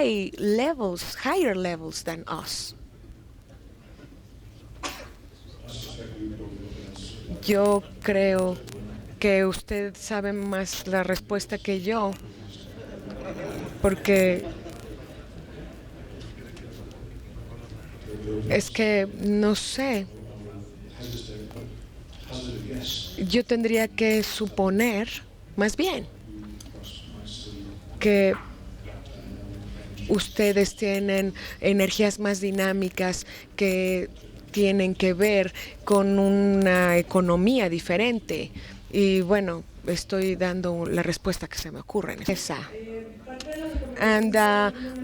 higher levels than us. Yo creo que usted sabe más la respuesta que yo, porque es que no sé. Yo tendría que suponer, más bien, que ustedes tienen energías más dinámicas que tienen que ver con una economía diferente. Y bueno, estoy dando la respuesta que se me ocurre. Esa. And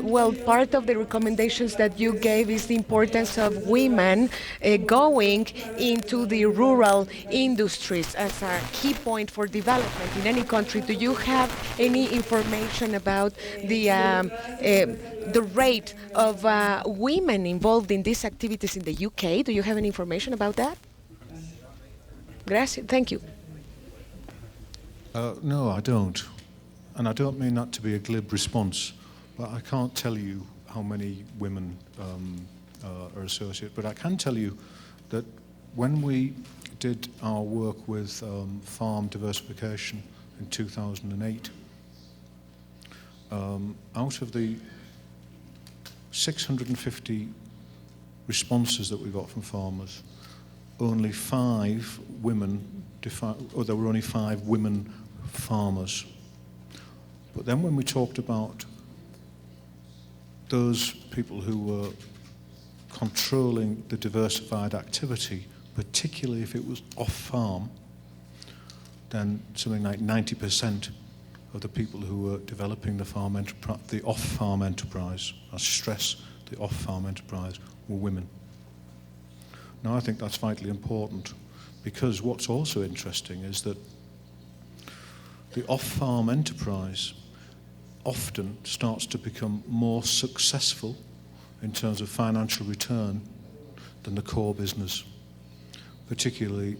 well, part of the recommendations that you gave is the importance of women going into the rural industries as a key point for development in any country. Do you have any information about the rate of women involved in these activities in the UK? Do you have any information about that? Gracias. Thank you. No, I don't. And I don't mean that to be a glib response, but I can't tell you how many women are associated. But I can tell you that when we did our work with farm diversification in 2008, out of the 650 responses that we got from farmers, only 5 women, there were only 5 women farmers. But then when we talked about those people who were controlling the diversified activity, particularly if it was off-farm, then something like 90% of the people who were developing the off-farm enterprise, I stress the off-farm enterprise, were women. Now I think that's vitally important, because what's also interesting is that the off-farm enterprise often starts to become more successful in terms of financial return than the core business, particularly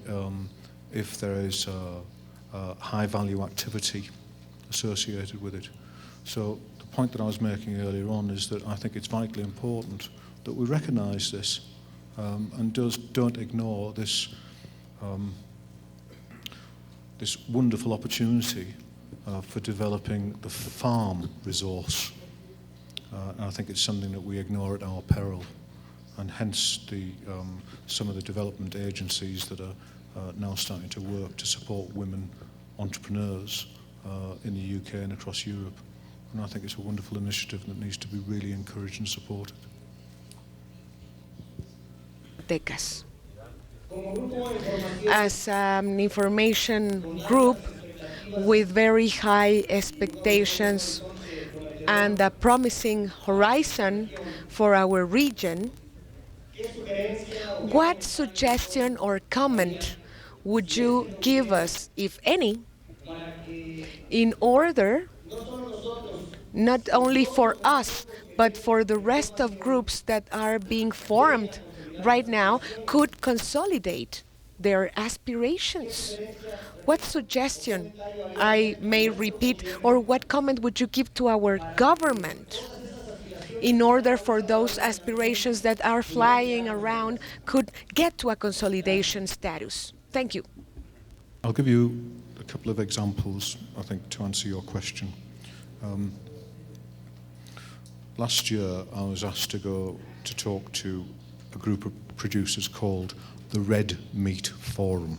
if there is high value activity associated with it. So the point that I was making earlier on is that I think it's vitally important that we recognise this and don't ignore this this wonderful opportunity for developing the farm resource. And I think it's something that we ignore at our peril, and hence some of the development agencies that are now starting to work to support women entrepreneurs in the UK and across Europe. And I think it's a wonderful initiative that needs to be really encouraged and supported. As an information group with very high expectations and a promising horizon for our region, what suggestion or comment would you give us, if any, in order not only for us, but for the rest of groups that are being formed right now, could consolidate their aspirations? What suggestion, I may repeat, or what comment would you give to our government in order for those aspirations that are flying around could get to a consolidation status? Thank you. I'll give you a couple of examples, I think, to answer your question. Last year, I was asked to go to talk to a group of producers called the Red Meat Forum.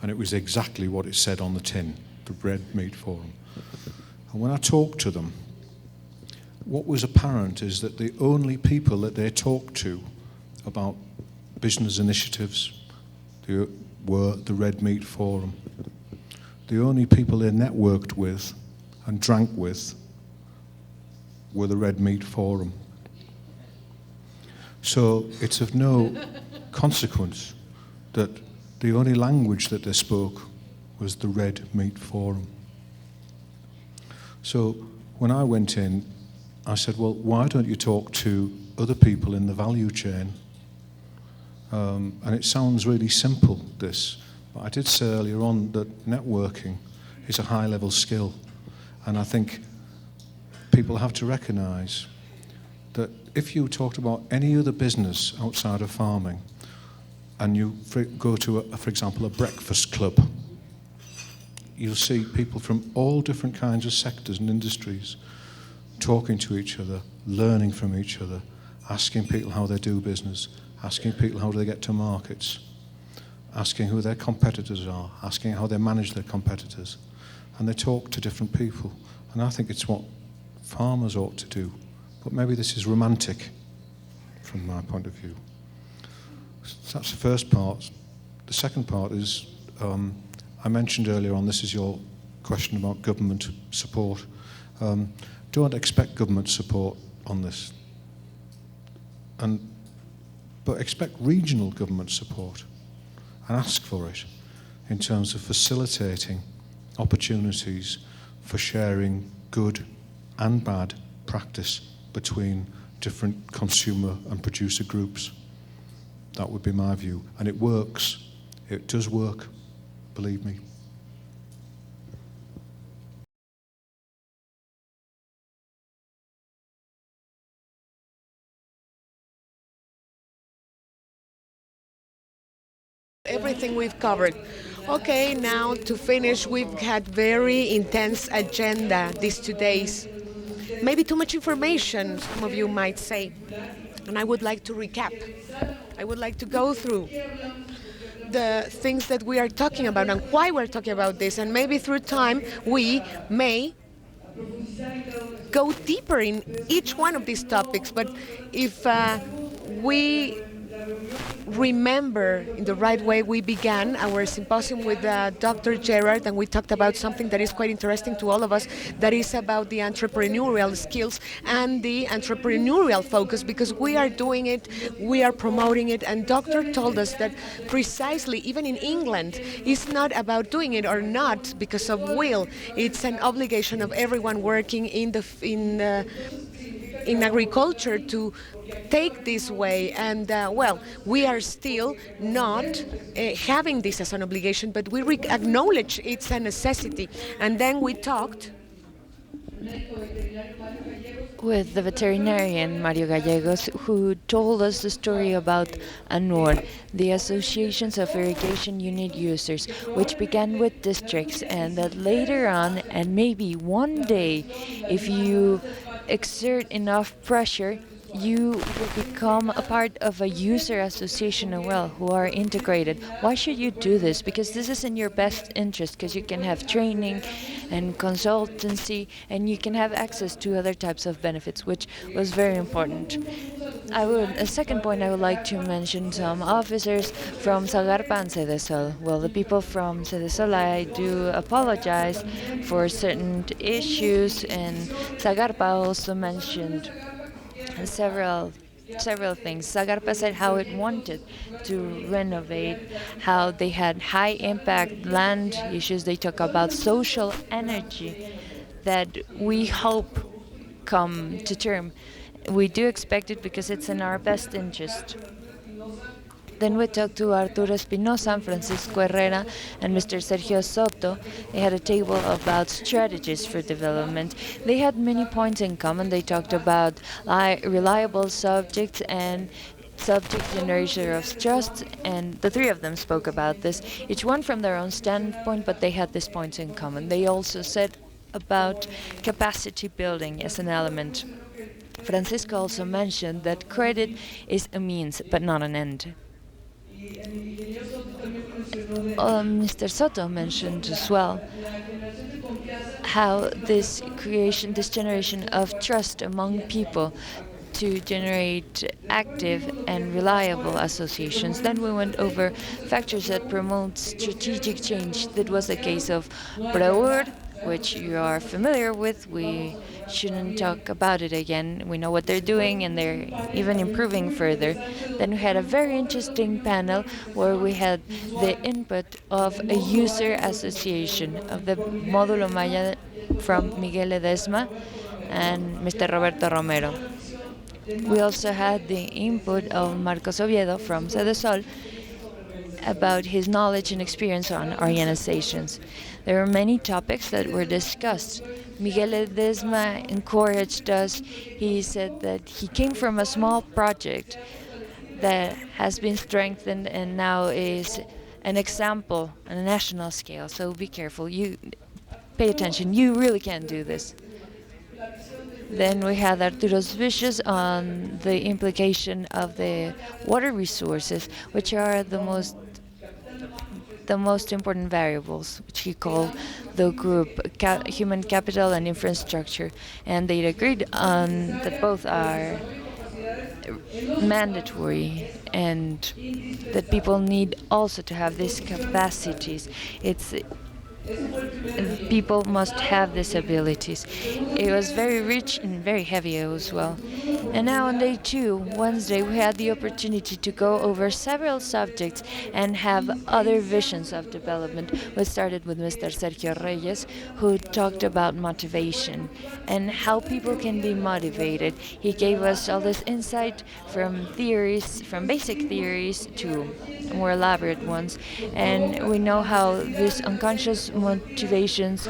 And it was exactly what it said on the tin, the Red Meat Forum. And when I talked to them, what was apparent is that the only people that they talked to about business initiatives were the Red Meat Forum. The only people they networked with and drank with were the Red Meat Forum. So it's of no consequence that the only language that they spoke was the Red Meat Forum. So when I went in, I said, well, why don't you talk to other people in the value chain? And it sounds really simple, this. But I did say earlier on that networking is a high-level skill. And I think people have to recognise that if you talked about any other business outside of farming, and you go to, for example, a breakfast club, you'll see people from all different kinds of sectors and industries talking to each other, learning from each other, asking people how they do business, asking people how do they get to markets, asking who their competitors are, asking how they manage their competitors. And they talk to different people. And I think it's what farmers ought to do. But maybe this is romantic from my point of view. So that's the first part. The second part is, I mentioned earlier on, this is your question about government support. Don't expect government support on this. But expect regional government support and ask for it in terms of facilitating opportunities for sharing good and bad practice between different consumer and producer groups. That would be my view. And it works. It does work, believe me. Everything we've covered. Okay, now to finish, we've had very intense agenda these 2 days. Maybe too much information, some of you might say. And I would like to recap. I would like to go through the things that we are talking about and why we're talking about this. And maybe through time, we may go deeper in each one of these topics. But if we remember in the right way, we began our symposium with Dr. Gerard, and we talked about something that is quite interesting to all of us, that is about the entrepreneurial skills and the entrepreneurial focus, because we are doing it, we are promoting it, and Doctor told us that precisely, even in England, it's not about doing it or not because of will. It's an obligation of everyone working in agriculture to take this way, and well, we are still not having this as an obligation, but we acknowledge it's a necessity. And then we talked with the veterinarian Mario Gallegos, who told us the story about ANUR, the Associations of Irrigation Unit Users, which began with districts, and that later on, and maybe one day, if you exert enough pressure, you will become a part of a user association as well, who are integrated. Why should you do this? Because this is in your best interest, because you can have training and consultancy, and you can have access to other types of benefits, which was very important. A second point, I would like to mention some officers from Zagarpa and Cedesol. Well, the people from Cedesol, I do apologize for certain issues, and Zagarpa also mentioned several things. Zagarpa said how it wanted to renovate, how they had high impact land issues. They talk about social energy that we hope come to term. We do expect it because it's in our best interest. Then we talked to Arturo Espinosa, Francisco Herrera, and Mr. Sergio Soto. They had a table about strategies for development. They had many points in common. They talked about reliable subjects and subject generation of trust, and the three of them spoke about this, each one from their own standpoint, but they had these points in common. They also said about capacity building as an element. Francisco also mentioned that credit is a means, but not an end. Mr. Soto mentioned as well how this generation of trust among people to generate active and reliable associations. Then we went over factors that promote strategic change. That was the case of PROEUR, which you are familiar with. We shouldn't talk about it again. We know what they're doing, and they're even improving further. Then we had a very interesting panel where we had the input of a user association of the Módulo Maya from Miguel Ledesma and Mr. Roberto Romero. We also had the input of Marcos Oviedo from Cedesol, about his knowledge and experience on organizations. There were many topics that were discussed. Miguel Ledesma encouraged us. He said that he came from a small project that has been strengthened and now is an example on a national scale. So be careful. You pay attention. You really can do this. Then we had Arturo's wishes on the implication of the water resources, which are the most important variables, which he called the group human capital and infrastructure, and they agreed on that both are mandatory and that people need also to have these capacities. It's people must have these abilities. It was very rich and very heavy as well. And now on day 2, Wednesday, we had the opportunity to go over several subjects and have other visions of development. We started with Mr. Sergio Reyes, who talked about motivation and how people can be motivated. He gave us all this insight from theories, from basic theories to more elaborate ones. And we know how these unconscious motivations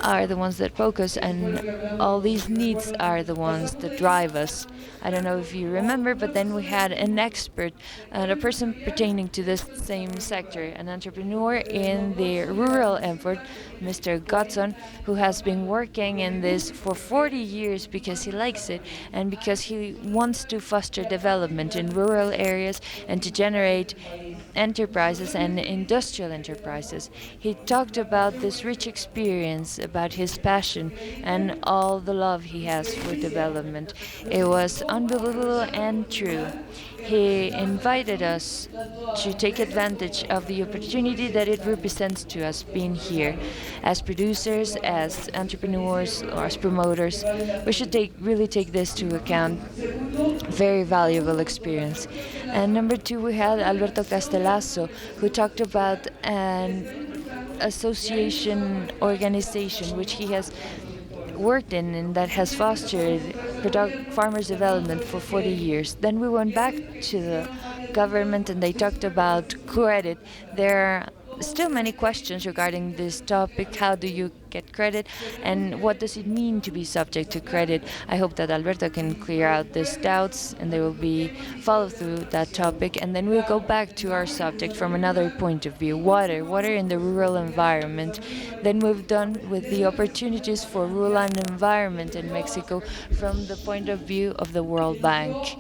are the ones that focus, and all these needs are the ones that drive us. I don't know if you remember, but then we had an expert, a person pertaining to this same sector, an entrepreneur in the rural effort, Mr. Godson, who has been working in this for 40 years because he likes it and because he wants to foster development in rural areas and to generate enterprises and industrial enterprises. He talked about this rich experience, about his passion and all the love he has for development. It was unbelievable and true. He invited us to take advantage of the opportunity that it represents to us being here. As producers, as entrepreneurs, or as promoters, we should really take this to account. Very valuable experience. And number 2, we had Alberto Castelazo, who talked about an association organization which he has worked in and that has fostered farmers' development for 40 years. Then we went back to the government and they talked about credit. There are still many questions regarding this topic. How do you get credit and what does it mean to be subject to credit? I hope that Alberto can clear out these doubts and there will be follow through that topic, and then we'll go back to our subject from another point of view. Water in the rural environment. Then we've done with the opportunities for rural and environment in Mexico from the point of view of the World Bank,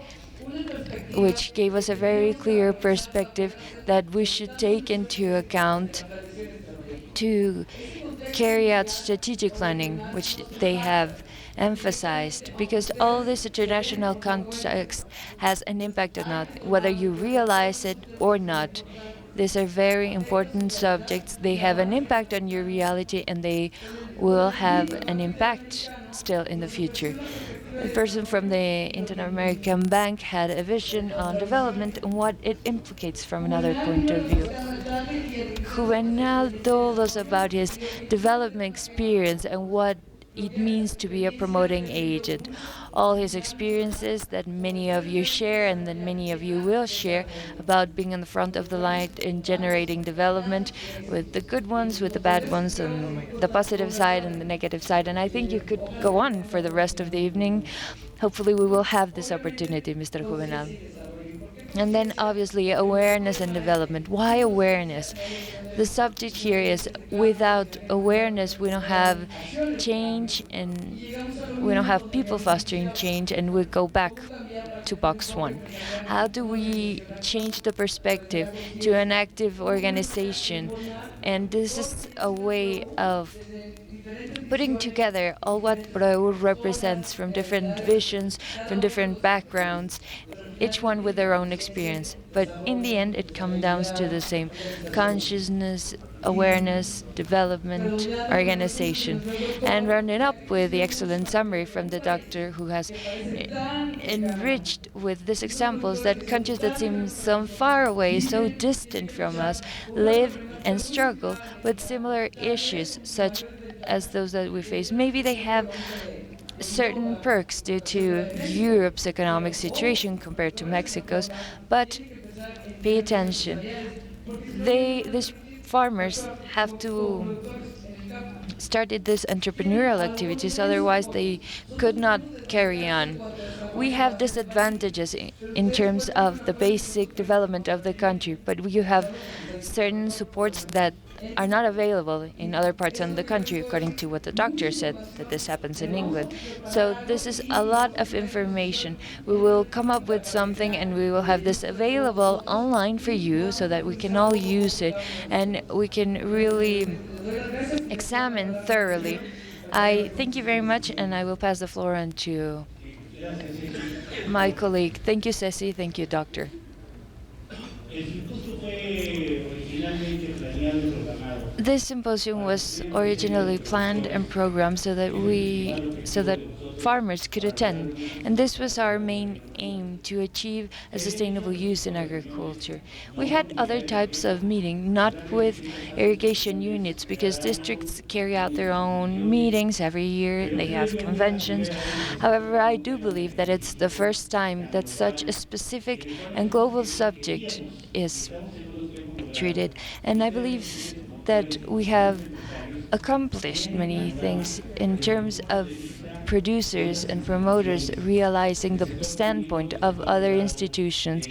which gave us a very clear perspective that we should take into account to carry out strategic planning, which they have emphasized, because all this international context has an impact on us, whether you realize it or not. These are very important subjects. They have an impact on your reality and they will have an impact still in the future. A person from the Inter-American Bank had a vision on development and what it implicates from another point of view. Juvenal told us about his development experience and what it means to be a promoting agent. All his experiences that many of you share and that many of you will share about being on the front of the line in generating development, with the good ones, with the bad ones, and the positive side and the negative side. And I think you could go on for the rest of the evening. Hopefully we will have this opportunity, Mr. Juvenal. And then obviously awareness and development. Why awareness? The subject here is without awareness we don't have change and we don't have people fostering change, and we go back to box 1. How do we change the perspective to an active organization? And this is a way of putting together all what PROEUR represents from different visions, from different backgrounds, each one with their own experience. But in the end, it comes down to the same: consciousness, awareness, development, organization. And rounding up with the excellent summary from the doctor, who has enriched with these examples that countries that seem so far away, so distant from us, live and struggle with similar issues, such as those that we face. Maybe they have certain perks due to Europe's economic situation compared to Mexico's, but pay attention. these farmers have to started these entrepreneurial activities, otherwise they could not carry on. We have disadvantages in terms of the basic development of the country, but you have certain supports that are not available in other parts of the country, according to what the doctor said that this happens in England. So this is a lot of information. We will come up with something and we will have this available online for you so that we can all use it and we can really examine thoroughly. I thank you very much and I will pass the floor on to my colleague. Thank you, Ceci. Thank you, Doctor. This symposium was originally planned and programmed so that farmers could attend, and this was our main aim to achieve a sustainable use in agriculture. We had other types of meeting, not with irrigation units, because districts carry out their own meetings every year, they have conventions. However, I do believe that it's the first time that such a specific and global subject is treated, and I believe that we have accomplished many things in terms of producers and promoters realizing the standpoint of other institutions,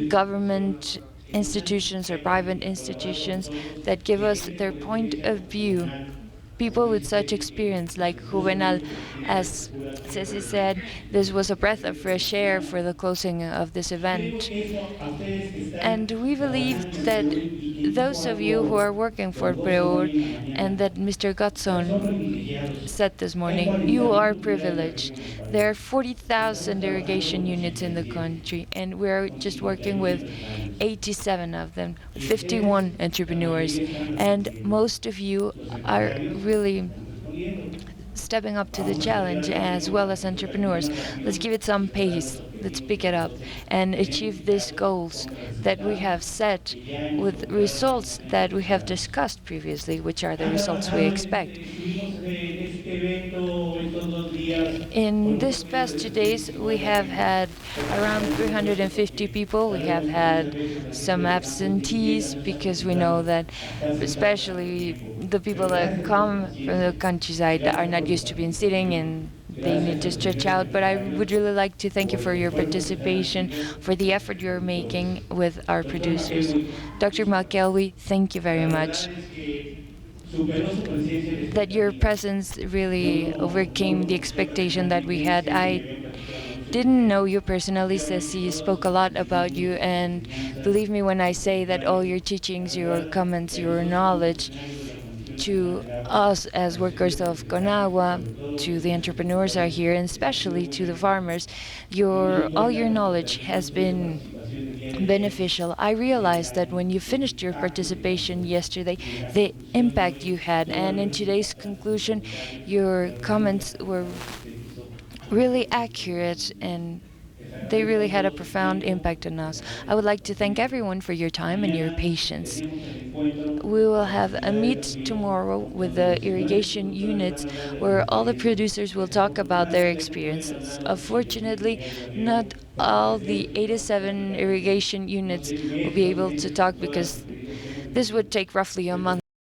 government institutions or private institutions that give us their point of view. People with such experience like Juvenal, as Ceci said, this was a breath of fresh air for the closing of this event. And we believe that those of you who are working for PROEUR and that Mr. Godson said this morning, you are privileged. There are 40,000 irrigation units in the country, and we're just working with 87 of them, 51 entrepreneurs, and most of you are really stepping up to the challenge as well as entrepreneurs. Let's give it some pace. Let's pick it up and achieve these goals that we have set with results that we have discussed previously, which are the results we expect. In this past 2 days, we have had around 350 people. We have had some absentees because we know that especially the people that come from the countryside are not used to being sitting and they need to stretch out. But I would really like to thank you for your participation, for the effort you're making with our producers. Dr. McElwee, thank you very much. That your presence really overcame the expectation that we had. I didn't know you personally, Ceci, spoke a lot about you, and believe me when I say that all your teachings, your comments, your knowledge to us as workers of CONAGUA, to the entrepreneurs are here, and especially to the farmers, all your knowledge has been beneficial. I realized that when you finished your participation yesterday, the impact you had, and in today's conclusion, your comments were really accurate and they really had a profound impact on us. I would like to thank everyone for your time and your patience. We will have a meet tomorrow with the irrigation units where all the producers will talk about their experiences. Unfortunately, not all the 87 irrigation units will be able to talk because this would take roughly a month.